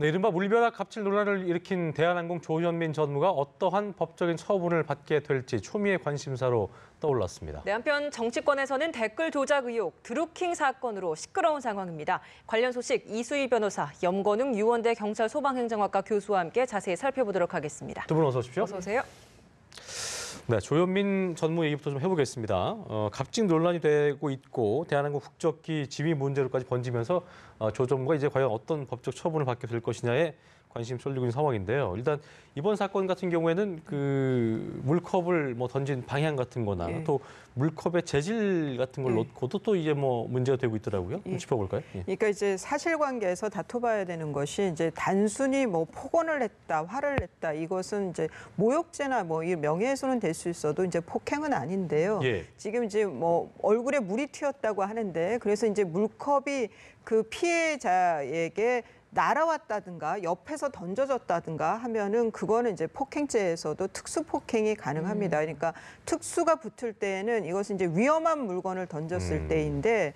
네, 이른바 물벼락 갑질 논란을 일으킨 대한항공 조현민 전무가 어떠한 법적인 처분을 받게 될지 초미의 관심사로 떠올랐습니다. 네, 한편 정치권에서는 댓글 조작 의혹, 드루킹 사건으로 시끄러운 상황입니다. 관련 소식 이수희 변호사, 염건웅 유원대 경찰 소방행정학과 교수와 함께 자세히 살펴보도록 하겠습니다. 두 분 어서 오십시오. 어서 오세요. 네, 조현민 전무 얘기부터 좀 해보겠습니다. 갑질 논란이 되고 있고 대한항공 국적기 지위 문제로까지 번지면서 조 전무가 이제 과연 어떤 법적 처분을 받게 될 것이냐에 관심이 쏠리고 있는 상황인데요. 일단 이번 사건 같은 경우에는 그 물컵을 뭐 던진 방향 같은 거나 또 물컵의 재질 같은 걸 놓고도 또 이제 뭐 문제가 되고 있더라고요. 좀 짚어볼까요? 그러니까 이제 사실관계에서 다퉈봐야 되는 것이 이제 단순히 뭐 폭언을 했다, 화를 냈다 이것은 이제 모욕죄나 뭐 이 명예훼손은 될 수 있어도 이제 폭행은 아닌데요. 지금 이제 뭐 얼굴에 물이 튀었다고 하는데 그래서 이제 물컵이 그 피해자에게 날아왔다든가 옆에서 던져졌다든가 하면은 그거는 이제 폭행죄에서도 특수 폭행이 가능합니다. 그러니까 특수가 붙을 때에는 이것은 이제 위험한 물건을 던졌을 때인데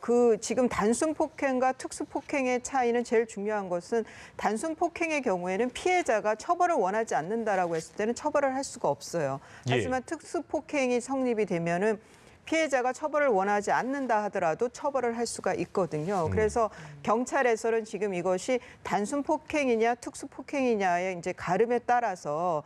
그 지금 단순 폭행과 특수 폭행의 차이는 제일 중요한 것은 단순 폭행의 경우에는 피해자가 처벌을 원하지 않는다라고 했을 때는 처벌을 할 수가 없어요. 하지만 특수 폭행이 성립이 되면은 피해자가 처벌을 원하지 않는다 하더라도 처벌을 할 수가 있거든요. 그래서 경찰에서는 지금 이것이 단순 폭행이냐 특수 폭행이냐의 이제 가름에 따라서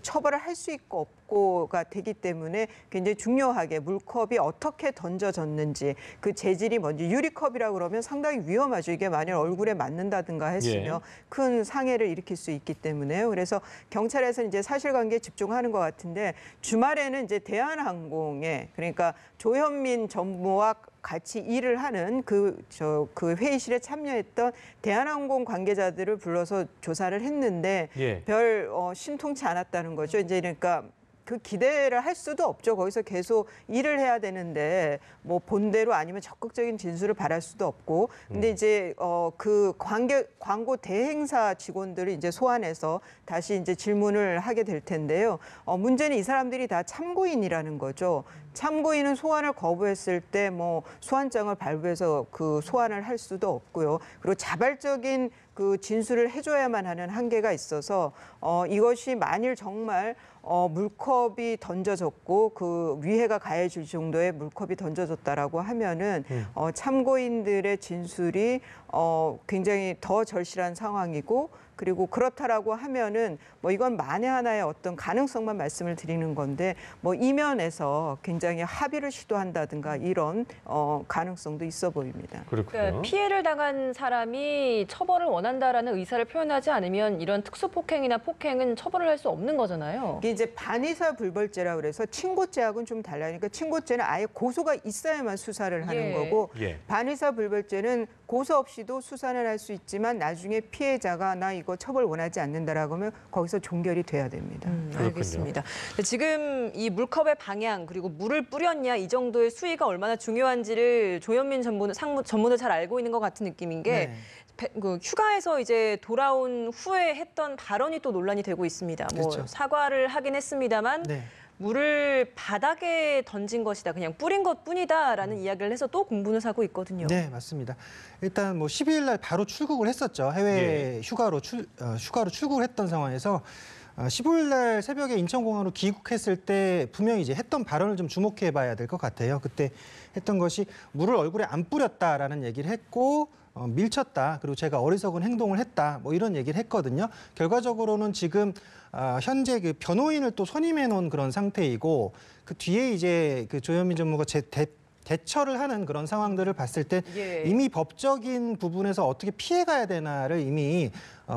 처벌을 할 수 있고 없고가 되기 때문에 굉장히 중요하게 물컵이 어떻게 던져졌는지 그 재질이 뭔지 유리컵이라고 그러면 상당히 위험하죠. 이게 만약 얼굴에 맞는다든가 했으면 큰 상해를 일으킬 수 있기 때문에요. 그래서 경찰에서는 이제 사실관계에 집중하는 것 같은데 주말에는 이제 대한항공에 그러니까 조현민 전무와 같이 일을 하는 그 회의실에 참여했던 대한항공 관계자들을 불러서 조사를 했는데 별 심통치 않았다는 거죠. 이제 그러니까 그 기대를 할 수도 없죠. 거기서 계속 일을 해야 되는데 뭐 본대로 아니면 적극적인 진술을 바랄 수도 없고. 근데 이제 그 광고 대행사 직원들을 이제 소환해서 다시 이제 질문을 하게 될 텐데요. 문제는 이 사람들이 다 참고인이라는 거죠. 참고인은 소환을 거부했을 때 뭐 소환장을 발부해서 그 소환을 할 수도 없고요. 그리고 자발적인 그 진술을 해줘야만 하는 한계가 있어서 이것이 만일 정말 물컵이 던져졌고 그 위해가 가해질 정도의 물컵이 던져졌다라고 하면은 참고인들의 진술이 굉장히 더 절실한 상황이고 그리고 그렇다라고 하면은 뭐 이건 만에 하나의 어떤 가능성만 말씀을 드리는 건데 뭐 이면에서 굉장히 합의를 시도한다든가 이런 가능성도 있어 보입니다. 그렇군요. 그러니까 피해를 당한 사람이 처벌을 원한다라는 의사를 표현하지 않으면 이런 특수폭행이나 폭행은 처벌을 할 수 없는 거잖아요. 이게 이제 반의사 불벌죄라고 그래서 친고죄하고는 좀 달라요. 그러니까 친고죄는 아예 고소가 있어야만 수사를 하는 거고 반의사 불벌죄는 고소 없이도 수사를 할 수 있지만 나중에 피해자가 나 이거 처벌 원하지 않는다라고 하면 거기서 종결이 돼야 됩니다. 알겠습니다. 지금 이 물컵의 방향 그리고 물을 뿌렸냐 이 정도의 수위가 얼마나 중요한지를 조현민 전무는 잘 알고 있는 것 같은 느낌인 게 그 휴가에서 이제 돌아온 후에 했던 발언이 또 논란이 되고 있습니다. 그렇죠. 뭐 사과를 하긴 했습니다만 물을 바닥에 던진 것이다. 그냥 뿌린 것뿐이다라는 이야기를 해서 또 공분을 사고 있거든요. 네, 맞습니다. 일단 뭐 12일 날 바로 출국을 했었죠. 해외 휴가로 출국을 했던 상황에서 15일 날 새벽에 인천공항으로 귀국했을 때 분명히 이제 했던 발언을 좀 주목해 봐야 될 것 같아요. 그때 했던 것이 물을 얼굴에 안 뿌렸다라는 얘기를 했고 밀쳤다. 그리고 제가 어리석은 행동을 했다. 뭐 이런 얘기를 했거든요. 결과적으로는 지금 현재 그 변호인을 또 선임해 놓은 그런 상태이고 그 뒤에 이제 그 조현민 전무가 대처를 하는 그런 상황들을 봤을 때 이미 법적인 부분에서 어떻게 피해가야 되나를 이미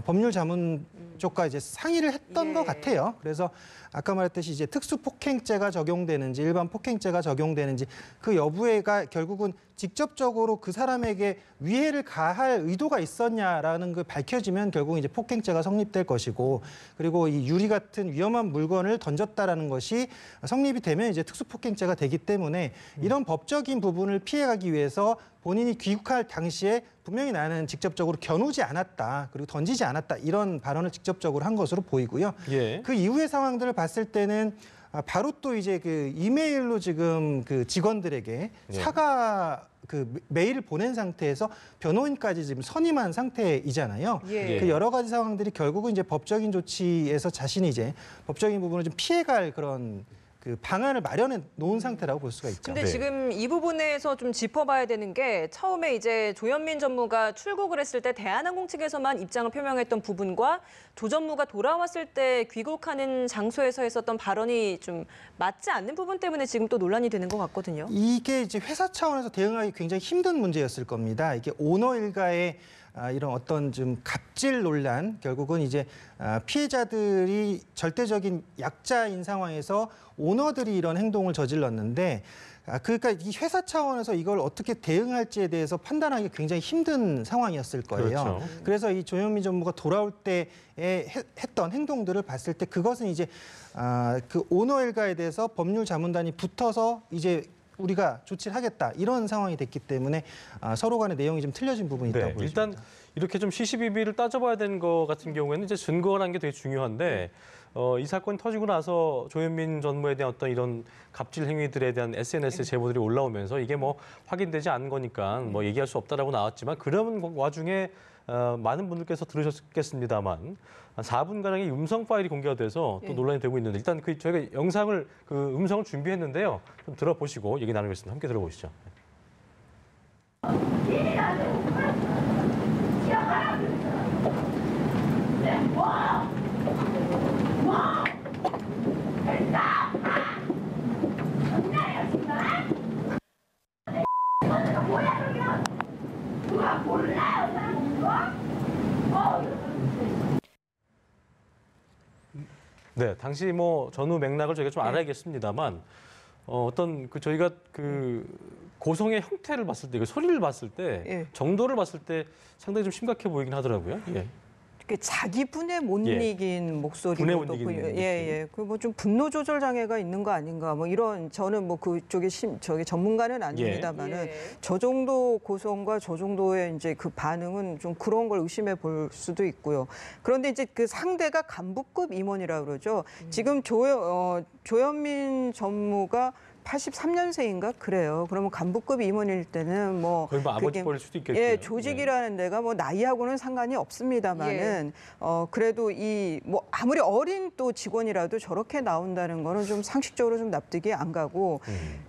법률 자문 쪽과 이제 상의를 했던 것 같아요. 그래서 아까 말했듯이 이제 특수폭행죄가 적용되는지 일반 폭행죄가 적용되는지 그 여부가 결국은 직접적으로 그 사람에게 위해를 가할 의도가 있었냐라는 걸 밝혀지면 결국 이제 폭행죄가 성립될 것이고 그리고 이 유리 같은 위험한 물건을 던졌다라는 것이 성립이 되면 이제 특수폭행죄가 되기 때문에 이런 법적인 부분을 피해가기 위해서 본인이 귀국할 당시에 분명히 나는 직접적으로 겨누지 않았다. 그리고 던지지 않았다. 이런 발언을 직접적으로 한 것으로 보이고요. 그 이후의 상황들을 봤을 때는 바로 또 이제 그 이메일로 지금 그 직원들에게 사과 그 메일을 보낸 상태에서 변호인까지 지금 선임한 상태이잖아요. 예. 그 여러 가지 상황들이 결국은 이제 법적인 조치에서 자신이 이제 법적인 부분을 좀 피해갈 그런 그 방안을 마련해 놓은 상태라고 볼 수가 있죠. 근데 지금 이 부분에서 좀 짚어봐야 되는 게 처음에 이제 조현민 전무가 출국을 했을 때 대한항공 측에서만 입장을 표명했던 부분과 조 전무가 돌아왔을 때 귀국하는 장소에서 했었던 발언이 좀 맞지 않는 부분 때문에 지금 또 논란이 되는 것 같거든요. 이게 이제 회사 차원에서 대응하기 굉장히 힘든 문제였을 겁니다. 이게 오너 일가의 이런 어떤 좀 갑질 논란, 결국은 이제 피해자들이 절대적인 약자인 상황에서 오너들이 이런 행동을 저질렀는데, 그러니까 이 회사 차원에서 이걸 어떻게 대응할지에 대해서 판단하기 굉장히 힘든 상황이었을 거예요. 그렇죠. 그래서 이 조현민 전무가 돌아올 때에 했던 행동들을 봤을 때 그것은 이제 그 오너 일가에 대해서 법률 자문단이 붙어서 이제 우리가 조치를 하겠다 이런 상황이 됐기 때문에 서로 간의 내용이 좀 틀려진 부분이 있다고 보입니다. 일단 이렇게 좀 시시비비를 따져봐야 되는 것 같은 경우에는 이제 증거라는 게 되게 중요한데 이 사건이 터지고 나서 조현민 전무에 대한 어떤 이런 갑질 행위들에 대한 SNS 제보들이 올라오면서 이게 뭐 확인되지 않은 거니까 뭐 얘기할 수 없다라고 나왔지만 그런 와중에 많은 분들께서 들으셨겠습니다만 한 4분가량의 음성 파일이 공개가 돼서 또 논란이 되고 있는데 일단 저희가 영상을 음성을 준비했는데요. 좀 들어보시고 얘기 나누겠습니다. 함께 들어보시죠. 네, 당시 뭐 전후 맥락을 저희가 좀 알아야겠습니다만 어떤 저희가 고성의 형태를 봤을 때, 그 소리를 봤을 때, 정도를 봤을 때 상당히 좀 심각해 보이긴 하더라고요. 예. 자기 분에 못 이긴 목소리로 그 뭐 좀 분노 조절 장애가 있는 거 아닌가 뭐 이런 저는 뭐 그쪽에 저기 전문가는 아닙니다만은 저 정도 고성과 저 정도의 이제 그 반응은 좀 그런 걸 의심해 볼 수도 있고요. 그런데 이제 그 상대가 간부급 임원이라고 그러죠. 지금 조현민 전무가 83년생인가 그래요. 그러면 간부급 임원일 때는 뭐 거의 뭐 아버지 뻘일 수도 있겠고요. 예, 조직이라는 데가 뭐 나이하고는 상관이 없습니다만은 그래도 이 뭐 아무리 어린 또 직원이라도 저렇게 나온다는 거는 좀 상식적으로 좀 납득이 안 가고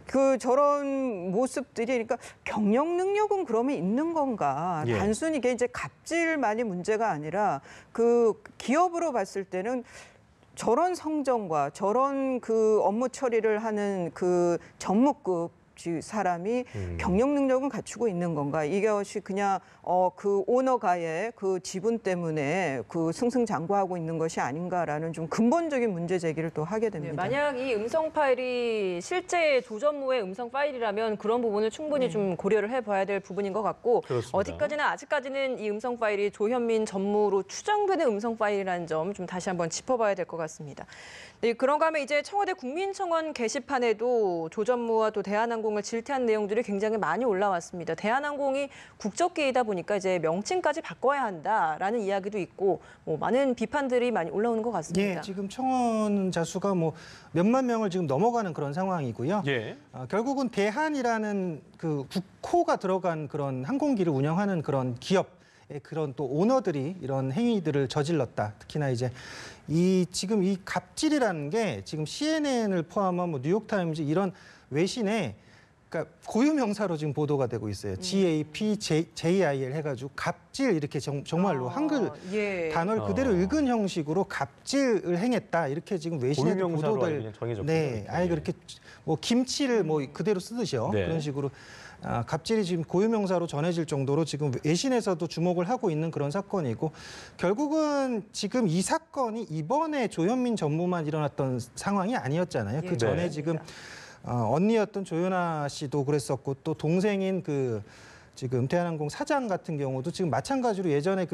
그 저런 모습들이 그러니까 경영 능력은 그러면 있는 건가? 단순히 이게 이제 갑질만이 문제가 아니라 그 기업으로 봤을 때는 저런 성정과 저런 그 업무 처리를 하는 그 전무급 사람이 경영 능력은 갖추고 있는 건가? 이것이 그냥 그 오너가의 그 지분 때문에 그 승승장구하고 있는 것이 아닌가라는 좀 근본적인 문제 제기를 또 하게 됩니다. 만약 이 음성 파일이 실제 조 전무의 음성 파일이라면 그런 부분을 충분히 좀 고려를 해봐야 될 부분인 것 같고 그렇습니다. 아직까지는 이 음성 파일이 조현민 전무로 추정되는 음성 파일이라는 점 좀 다시 한번 짚어봐야 될 것 같습니다. 네, 그런가 하면 이제 청와대 국민청원 게시판에도 조 전무와 또 대한항공을 질타한 내용들이 굉장히 많이 올라왔습니다. 대한항공이 국적기이다 보니까 이제 명칭까지 바꿔야 한다라는 이야기도 있고 뭐 많은 비판들이 많이 올라오는 것 같습니다. 예, 지금 청원자 수가 뭐 몇만 명을 지금 넘어가는 그런 상황이고요. 결국은 대한이라는 그 국호가 들어간 그런 항공기를 운영하는 그런 기업 그런 또 오너들이 이런 행위들을 저질렀다. 특히나 이제 지금 이 갑질이라는 게 지금 CNN을 포함한 뭐 뉴욕타임즈 이런 외신에 그러니까 고유명사로 지금 보도가 되고 있어요. GAPJIL 해가지고 갑질 이렇게 정말로 한글 단어를 그대로 읽은 형식으로 갑질을 행했다 이렇게 지금 외신에도 보도들 아예 그렇게 뭐 김치를 뭐 그대로 쓰듯이요 그런 식으로. 갑질이 지금 고유명사로 전해질 정도로 지금 외신에서도 주목을 하고 있는 그런 사건이고 결국은 지금 이 사건이 이번에 조현민 전무만 일어났던 상황이 아니었잖아요. 그 전에 지금 언니였던 조연아 씨도 그랬었고 또 동생인 지금 대한항공 사장 같은 경우도 지금 마찬가지로 예전에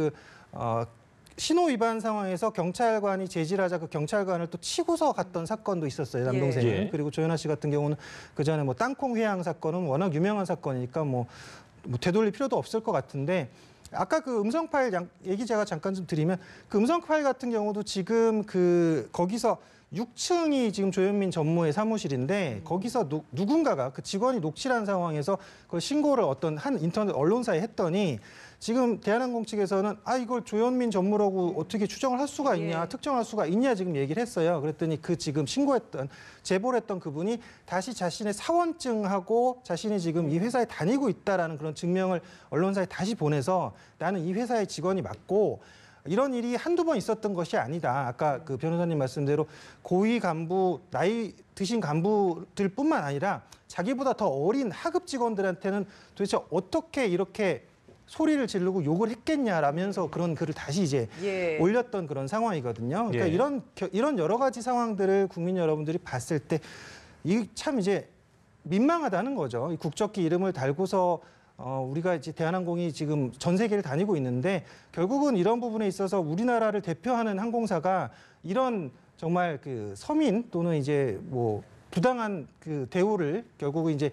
신호 위반 상황에서 경찰관이 제지하자 그 경찰관을 또 치고서 갔던 사건도 있었어요. 남동생은. 그리고 조연아 씨 같은 경우는 그전에 뭐 땅콩 회항 사건은 워낙 유명한 사건이니까 뭐 되돌릴 필요도 없을 것 같은데 아까 그 음성 파일 얘기 제가 잠깐 좀 드리면 그 음성 파일 같은 경우도 지금 거기서 6층이 지금 조현민 전무의 사무실인데 거기서 누군가가 그 직원이 녹취한 상황에서 그 신고를 어떤 한 인터넷 언론사에 했더니 지금 대한항공 측에서는 이걸 조현민 전무라고 어떻게 추정을 할 수가 있냐, 특정할 수가 있냐 지금 얘기를 했어요. 그랬더니 그 지금 제보를 했던 그분이 다시 자신의 사원증하고 자신이 지금 이 회사에 다니고 있다라는 그런 증명을 언론사에 다시 보내서 나는 이 회사의 직원이 맞고 이런 일이 한두 번 있었던 것이 아니다. 아까 그 변호사님 말씀대로 고위 간부, 나이 드신 간부들뿐만 아니라 자기보다 더 어린 하급 직원들한테는 도대체 어떻게 이렇게 소리를 지르고 욕을 했겠냐라면서 그런 글을 다시 이제 올렸던 그런 상황이거든요. 그러니까 이런 여러 가지 상황들을 국민 여러분들이 봤을 때 이 참 이제 민망하다는 거죠. 이 국적기 이름을 달고서 우리가 이제 대한항공이 지금 전 세계를 다니고 있는데 결국은 이런 부분에 있어서 우리나라를 대표하는 항공사가 이런 정말 그 서민 또는 이제 뭐 부당한 그 대우를 결국은 이제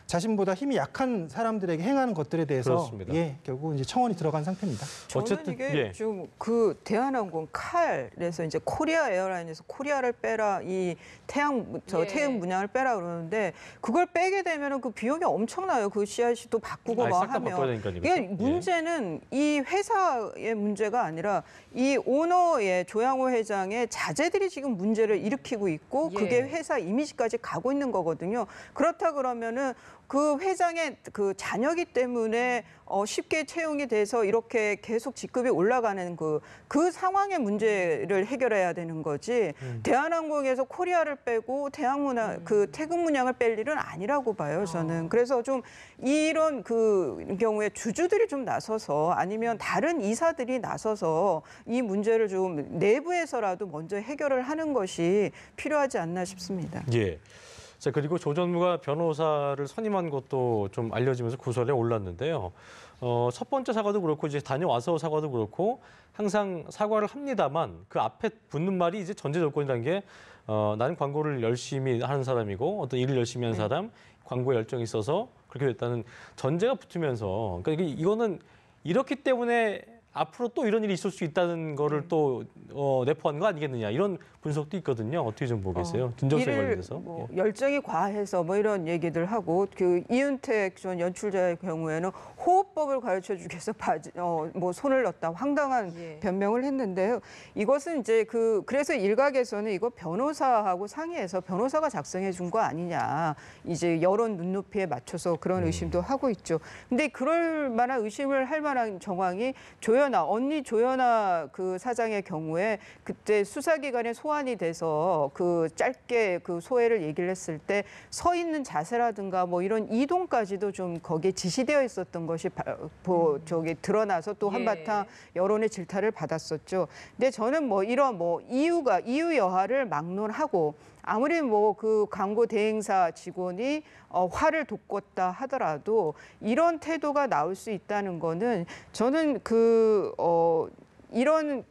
자신보다 힘이 약한 사람들에게 행하는 것들에 대해서 그렇습니다. 결국은 이제 청원이 들어간 상태입니다. 저는 어쨌든, 이게 좀 그 대한항공 칼에서 이제 코리아 에어라인에서 코리아를 빼라 이 태양 문양을 빼라 그러는데 그걸 빼게 되면은 그 비용이 엄청나요. 그 CRC도 바꾸고 막 싹 다 바꿔야 하면 되니까요. 이게 문제는 이 회사의 문제가 아니라 이 오너의 조양호 회장의 자제들이 지금 문제를 일으키고 있고 그게 회사 이미지까지 가고 있는 거거든요. 그렇다 그러면은 그 회장의 그 자녀기 때문에 쉽게 채용이 돼서 이렇게 계속 직급이 올라가는 그 상황의 문제를 해결해야 되는 거지. 대한항공에서 코리아를 빼고 태극 문양을 뺄 일은 아니라고 봐요, 저는. 그래서 좀 이런 그 경우에 주주들이 좀 나서서 아니면 다른 이사들이 나서서 이 문제를 좀 내부에서라도 먼저 해결을 하는 것이 필요하지 않나 싶습니다. 예. 자, 그리고 조 전무가 변호사를 선임한 것도 좀 알려지면서 구설에 올랐는데요. 첫 번째 사과도 그렇고 이제 다녀와서 사과도 그렇고 항상 사과를 합니다만 그 앞에 붙는 말이 이제 전제 조건이라는 게 나는 광고를 열심히 하는 사람이고 어떤 일을 열심히 하는 사람, 광고에 열정이 있어서 그렇게 됐다는 전제가 붙으면서 그러니까 이거는 이렇기 때문에 앞으로 또 이런 일이 있을 수 있다는 거를 또 내포한 거 아니겠느냐 이런 분석도 있거든요. 어떻게 좀 보겠어요? 진정성에 관련해서. 열정이 과해서 뭐 이런 얘기들 하고 그 이윤택 전 연출자의 경우에는 호흡법을 가르쳐주기 위해서 뭐 손을 넣었다 황당한 변명을 했는데요. 이것은 이제 그래서 일각에서는 이거 변호사하고 상의해서 변호사가 작성해 준 거 아니냐 이제 여론 눈높이에 맞춰서 그런 의심도 하고 있죠. 근데 그럴 만한 의심을 할 만한 정황이 언니 조연아 그 사장의 경우에 그때 수사기관에 소환이 돼서 그 짧게 그 소회를 얘기를 했을 때 서 있는 자세라든가 뭐 이런 이동까지도 좀 거기에 지시되어 있었던 것이 드러나서 또 한바탕 여론의 질타를 받았었죠. 근데 저는 뭐 이런 이유 여하를 막론하고 아무리 뭐 그 광고 대행사 직원이 화를 돋궜다 하더라도 이런 태도가 나올 수 있다는 거는 저는 이런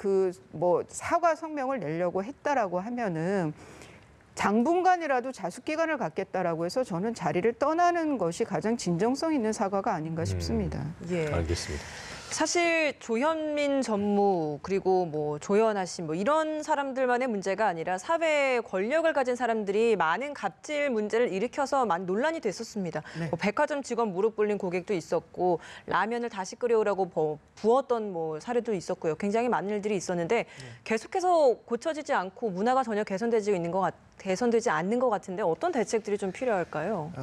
사과 성명을 내려고 했다라고 하면은 당분간이라도 자숙기간을 갖겠다라고 해서 저는 자리를 떠나는 것이 가장 진정성 있는 사과가 아닌가 싶습니다. 알겠습니다. 사실 조현민 전무 그리고 뭐 조연아 씨 뭐 이런 사람들만의 문제가 아니라 사회에 권력을 가진 사람들이 많은 갑질 문제를 일으켜서 많은 논란이 됐었습니다. 뭐 백화점 직원 무릎 꿇린 고객도 있었고 라면을 다시 끓여오라고 부었던 뭐 사례도 있었고요. 굉장히 많은 일들이 있었는데 계속해서 고쳐지지 않고 문화가 전혀 개선되지 않는 것 같은데 어떤 대책들이 좀 필요할까요?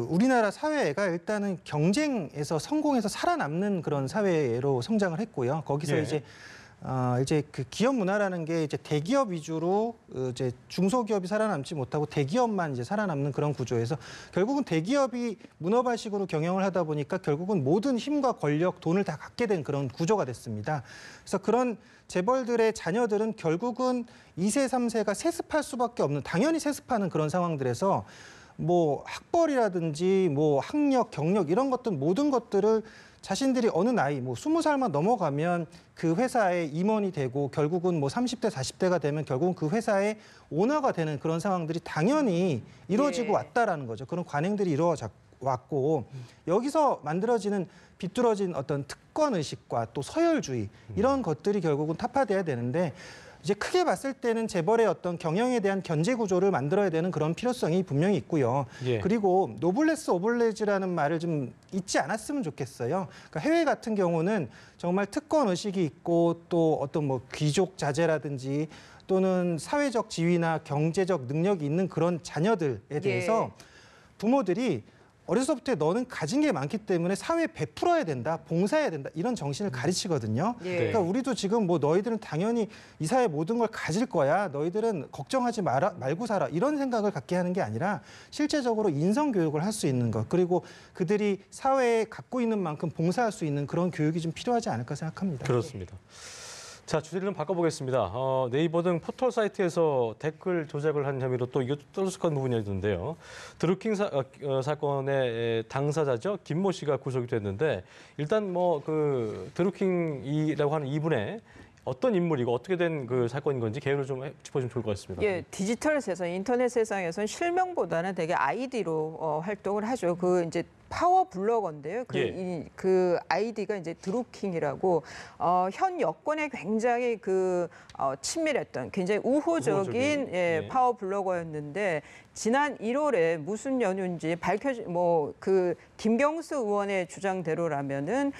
우리나라 사회가 일단은 경쟁에서 성공해서 살아남는 그런 사회로 성장을 했고요. 거기서 이제 그 기업 문화라는 게 이제 대기업 위주로 이제 중소기업이 살아남지 못하고 대기업만 이제 살아남는 그런 구조에서 결국은 대기업이 문어발식으로 경영을 하다 보니까 결국은 모든 힘과 권력, 돈을 다 갖게 된 그런 구조가 됐습니다. 그래서 그런 재벌들의 자녀들은 결국은 2세, 3세가 세습할 수밖에 없는 당연히 세습하는 그런 상황들에서 뭐 학벌이라든지 뭐 학력, 경력 이런 것들 모든 것들을 자신들이 어느 나이, 뭐 20살만 넘어가면 그 회사의 임원이 되고 결국은 뭐 30대, 40대가 되면 결국은 그 회사의 오너가 되는 그런 상황들이 당연히 이루어지고 왔다라는 거죠. 그런 관행들이 왔고 여기서 만들어지는 비뚤어진 어떤 특권 의식과 또 서열주의 이런 것들이 결국은 타파돼야 되는데 이제 크게 봤을 때는 재벌의 어떤 경영에 대한 견제 구조를 만들어야 되는 그런 필요성이 분명히 있고요. 예. 그리고 노블레스 오블레즈라는 말을 좀 잊지 않았으면 좋겠어요. 그러니까 해외 같은 경우는 정말 특권 의식이 있고 또 어떤 뭐 귀족 자제라든지 또는 사회적 지위나 경제적 능력이 있는 그런 자녀들에 대해서 부모들이 어려서부터 너는 가진 게 많기 때문에 사회에 베풀어야 된다, 봉사해야 된다 이런 정신을 가르치거든요. 그러니까 우리도 지금 뭐 너희들은 당연히 이 사회 모든 걸 가질 거야, 너희들은 걱정하지 말고 살아 이런 생각을 갖게 하는 게 아니라 실제적으로 인성 교육을 할 수 있는 것 그리고 그들이 사회에 갖고 있는 만큼 봉사할 수 있는 그런 교육이 좀 필요하지 않을까 생각합니다. 그렇습니다. 자, 주제를 좀 바꿔보겠습니다. 네이버 등 포털 사이트에서 댓글 조작을 한 혐의로 또 이것도 떠들썩한 부분이 있는데요. 드루킹 사건의 당사자죠. 김모 씨가 구속이 됐는데 일단 뭐 그 드루킹이라고 하는 이분의 어떤 인물이고 어떻게 된 그 사건인 건지 개요를 좀 짚어주면 좋을 것 같습니다. 예, 디지털 세상, 인터넷 세상에서는 실명보다는 되게 아이디로 활동을 하죠. 그 이제 파워 블로거인데요. 그 아이디가 이제 드루킹이라고 현 여권에 굉장히 친밀했던 굉장히 우호적인 파워 블로거였는데 지난 1월에 무슨 연유인지 김경수 의원의 주장대로라면은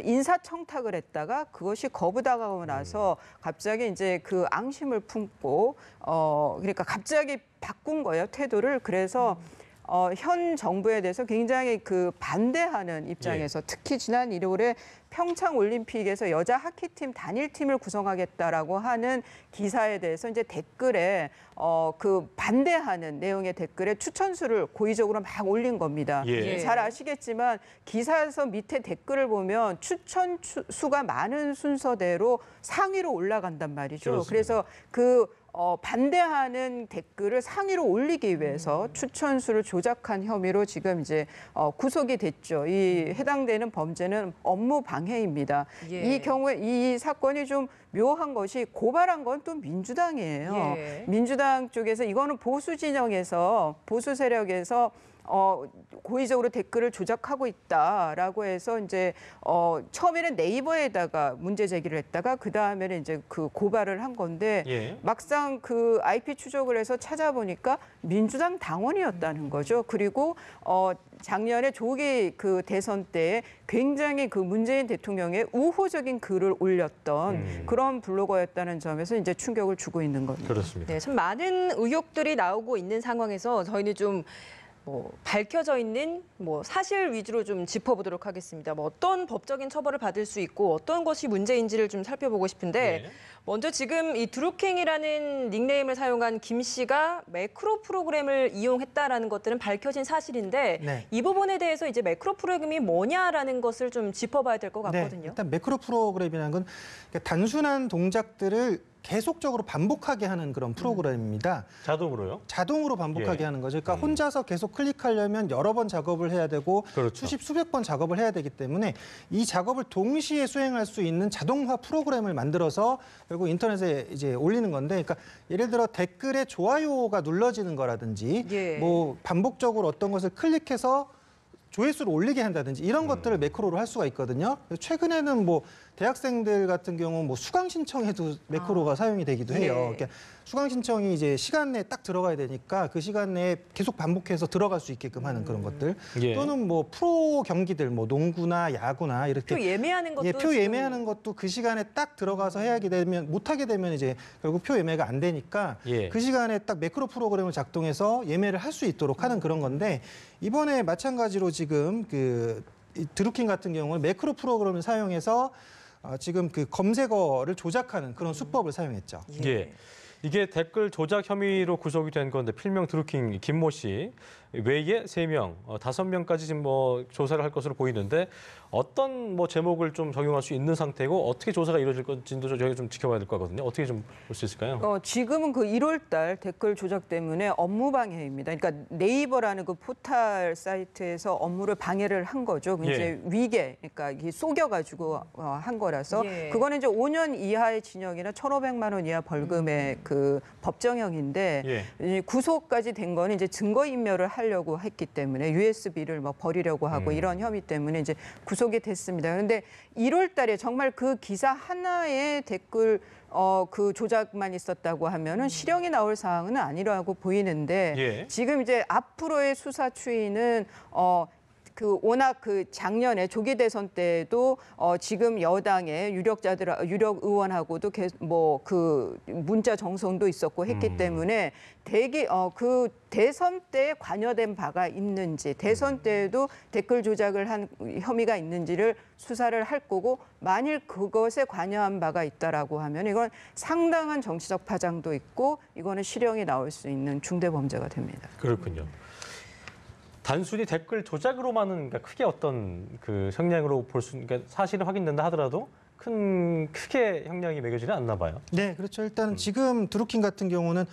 인사청탁을 했다가 그것이 거부당하고 나서 갑자기 이제 그 앙심을 품고 그러니까 갑자기 바꾼 거예요, 태도를. 그래서 현 정부에 대해서 굉장히 반대하는 입장에서 특히 지난 1월에 평창 올림픽에서 여자 하키팀 단일팀을 구성하겠다라고 하는 기사에 대해서 이제 댓글에 반대하는 내용의 댓글에 추천수를 고의적으로 막 올린 겁니다. 잘 아시겠지만 기사에서 밑에 댓글을 보면 추천수가 많은 순서대로 상위로 올라간단 말이죠. 그렇습니다. 그래서 반대하는 댓글을 상위로 올리기 위해서 추천수를 조작한 혐의로 지금 이제 구속이 됐죠. 이 해당되는 범죄는 업무 방해입니다. 이 경우에 이 사건이 좀 묘한 것이 고발한 건 또 민주당이에요. 민주당 쪽에서 이거는 보수 진영에서 보수 세력에서 고의적으로 댓글을 조작하고 있다라고 해서 이제 처음에는 네이버에다가 문제 제기를 했다가 그 다음에는 이제 고발을 한 건데 막상 IP 추적을 해서 찾아보니까 민주당 당원이었다는 거죠. 그리고 작년에 조기 대선 때에 굉장히 문재인 대통령의 우호적인 글을 올렸던 그런 블로거였다는 점에서 이제 충격을 주고 있는 겁니다. 그렇습니다. 네, 참 많은 의혹들이 나오고 있는 상황에서 저희는 좀 밝혀져 있는 사실 위주로 좀 짚어보도록 하겠습니다. 어떤 법적인 처벌을 받을 수 있고 어떤 것이 문제인지를 좀 살펴보고 싶은데 먼저 지금 이 드루킹이라는 닉네임을 사용한 김 씨가 매크로 프로그램을 이용했다라는 것들은 밝혀진 사실인데 이 부분에 대해서 이제 매크로 프로그램이 뭐냐라는 것을 좀 짚어봐야 될 것 같거든요. 일단 매크로 프로그램이라는 건 단순한 동작들을 계속적으로 반복하게 하는 그런 프로그램입니다. 자동으로요? 자동으로 반복하게 하는 거죠. 그러니까 혼자서 계속 클릭하려면 여러 번 작업을 해야 되고 수백 번 작업을 해야 되기 때문에 이 작업을 동시에 수행할 수 있는 자동화 프로그램을 만들어서 결국 인터넷에 이제 올리는 건데, 그러니까 예를 들어 댓글에 좋아요가 눌러지는 거라든지 뭐 반복적으로 어떤 것을 클릭해서 조회수를 올리게 한다든지 이런 것들을 매크로로 할 수가 있거든요. 최근에는 뭐 대학생들 같은 경우 뭐 수강 신청에도 매크로가 사용이 되기도 해요. 그러니까 수강 신청이 이제 시간 내에 딱 들어가야 되니까 그 시간 내에 계속 반복해서 들어갈 수 있게끔 하는 그런 것들. 또는 뭐 프로 경기들, 뭐 농구나 야구나 이렇게 표 예매하는 것도 표 예매하는 것도 그 시간에 딱 들어가서 해야게 되면 못하게 되면 이제 결국 표 예매가 안 되니까 그 시간에 딱 매크로 프로그램을 작동해서 예매를 할 수 있도록 하는 그런 건데, 이번에 마찬가지로 지금 이 드루킹 같은 경우는 매크로 프로그램을 사용해서 지금 검색어를 조작하는 그런 수법을 사용했죠. 이게 댓글 조작 혐의로 구속이 된 건데 필명 드루킹 김모 씨 외에 3명, 5명까지 지금 조사를 할 것으로 보이는데 어떤 제목을 좀 적용할 수 있는 상태고 어떻게 조사가 이루어질 건지도 저희가 좀 지켜봐야 될 거거든요. 어떻게 좀 볼 수 있을까요? 지금은 1월 달 댓글 조작 때문에 업무 방해입니다. 그러니까 네이버라는 포털 사이트에서 업무를 방해를 한 거죠. 이제 위계, 그러니까 이게 속여가지고 한 거라서 그거는 이제 5년 이하의 징역이나 1,500만 원 이하 벌금에 그 법정형인데 이 구속까지 된 거는 이제 증거인멸을 하려고 했기 때문에 USB를 뭐 버리려고 하고 이런 혐의 때문에 이제 구속이 됐습니다. 그런데 1월 달에 정말 그 기사 하나의 댓글 그 조작만 있었다고 하면은 실형이 나올 사항은 아니라고 보이는데 지금 이제 앞으로의 수사 추이는 그 워낙 그 작년에 조기 대선 때도 지금 여당의 유력 의원하고도 뭐 그 문자 정성도 있었고 했기 때문에 그 대선 때 관여된 바가 있는지 대선 때에도 댓글 조작을 한 혐의가 있는지를 수사를 할 거고 만일 그것에 관여한 바가 있다라고 하면 이건 상당한 정치적 파장도 있고 이거는 실형이 나올 수 있는 중대 범죄가 됩니다. 그렇군요. 단순히 댓글 조작으로만은 그러니까 크게 어떤 그 형량으로 볼 수, 그러니까 사실은 확인된다 하더라도 크게 형량이 매겨지는 않나 봐요. 네, 그렇죠. 일단 지금 드루킹 같은 경우는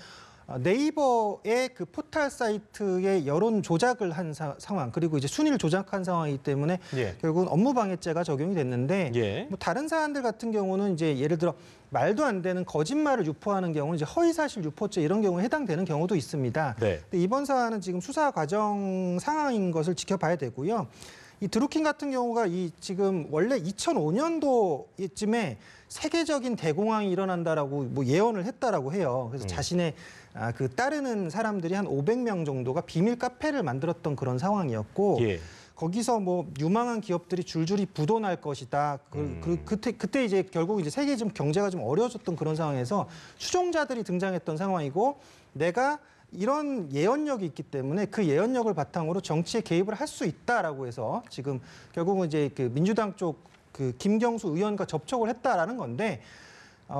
네이버의 그 포털 사이트의 여론 조작을 한 상황 그리고 이제 순위를 조작한 상황이기 때문에 결국은 업무방해죄가 적용이 됐는데 뭐 다른 사안들 같은 경우는 이제 예를 들어 말도 안 되는 거짓말을 유포하는 경우는 이제 허위사실 유포죄 이런 경우에 해당되는 경우도 있습니다. 근데 이번 사안은 지금 수사 과정 상황인 것을 지켜봐야 되고요. 이 드루킹 같은 경우가 지금 원래 2005년도쯤에 세계적인 대공황이 일어난다라고 뭐 예언을 했다라고 해요. 그래서 자신의 그 따르는 사람들이 한 500명 정도가 비밀 카페를 만들었던 그런 상황이었고 거기서 뭐 유망한 기업들이 줄줄이 부도날 것이다. 그때 이제 결국 이제 세계 좀 경제가 좀 어려워졌던 그런 상황에서 추종자들이 등장했던 상황이고 내가 이런 예언력이 있기 때문에 그 예언력을 바탕으로 정치에 개입을 할 수 있다라고 해서 지금 결국은 이제 그 민주당 쪽 그 김경수 의원과 접촉을 했다라는 건데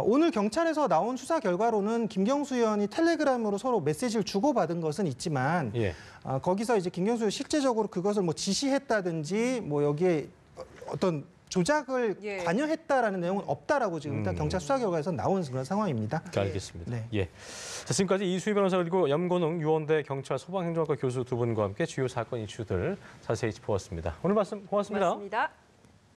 오늘 경찰에서 나온 수사 결과로는 김경수 의원이 텔레그램으로 서로 메시지를 주고받은 것은 있지만 거기서 이제 김경수 의원이 실제적으로 그것을 뭐 지시했다든지 뭐 여기에 어떤 조작을 관여했다라는 내용은 없다라고 지금 일단 경찰 수사 결과에서 나온 그런 상황입니다. 알겠습니다. 자, 지금까지 이수희 변호사 그리고 염건웅 유원대 경찰 소방행정학과 교수 두 분과 함께 주요 사건 이슈들 자세히 짚어봤습니다. 오늘 말씀 고맙습니다. 고맙습니다.